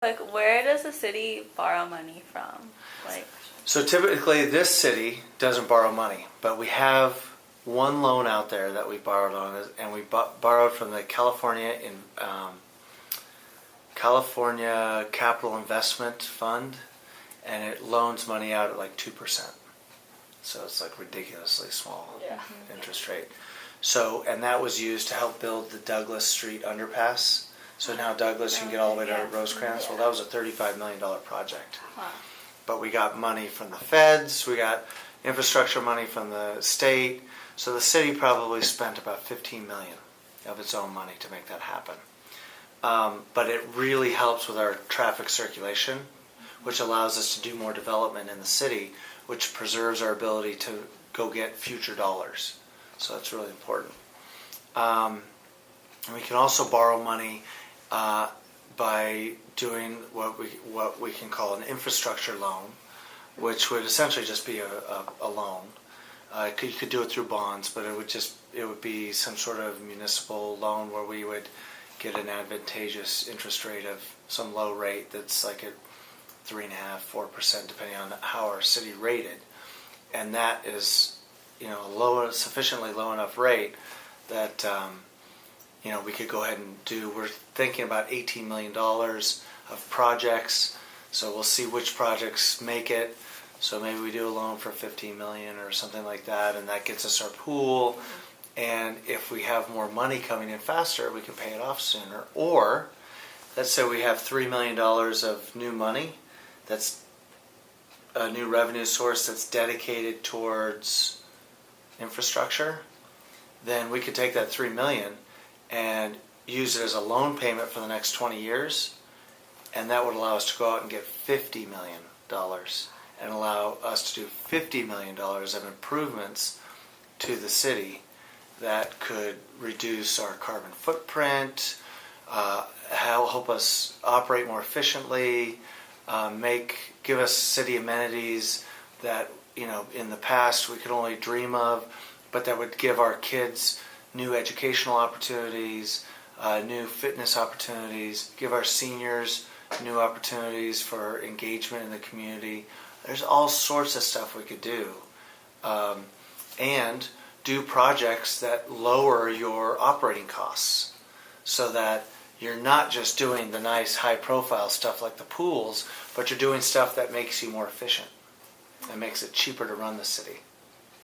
Like, where does the city borrow money from? Like, So typically this city doesn't borrow money, but we have one loan out there that we borrowed on, and we borrowed from the California Capital Investment Fund, and it loans money out at like 2%. So it's like ridiculously small interest rate. So, and that was used to help build the Douglas Street underpass. So now Douglas, you can get all the way to Rosecrans. Well, that was a $35 million project. But we got money from the feds, we got infrastructure money from the state. So the city probably spent about $15 million of its own money to make that happen. But it really helps with our traffic circulation, which allows us to do more development in the city, which preserves our ability to go get future dollars. So that's really important. And we can also borrow money by doing what we can call an infrastructure loan, which would essentially just be a loan. You could do it through bonds, but it would be some sort of municipal loan where we would get an advantageous interest rate of some low rate that's like at 3.5–4%, depending on how our city rated, and that is sufficiently low enough rate that we could go ahead and do. We're thinking about $18 million of projects, so we'll see which projects make it. So maybe we do a loan for $15 million or something like that, and that gets us our pool. And if we have more money coming in faster, we can pay it off sooner. Or let's say we have $3 million of new money, that's a new revenue source that's dedicated towards infrastructure, then we could take that $3 million and use it as a loan payment for the next 20 years, and that would allow us to go out and get $50 million and allow us to do $50 million of improvements to the city that could reduce our carbon footprint, help us operate more efficiently, give us city amenities that in the past we could only dream of, but that would give our kids new educational opportunities, new fitness opportunities, give our seniors new opportunities for engagement in the community. There's all sorts of stuff we could do. And do projects that lower your operating costs so that you're not just doing the nice high-profile stuff like the pools, but you're doing stuff that makes you more efficient and makes it cheaper to run the city.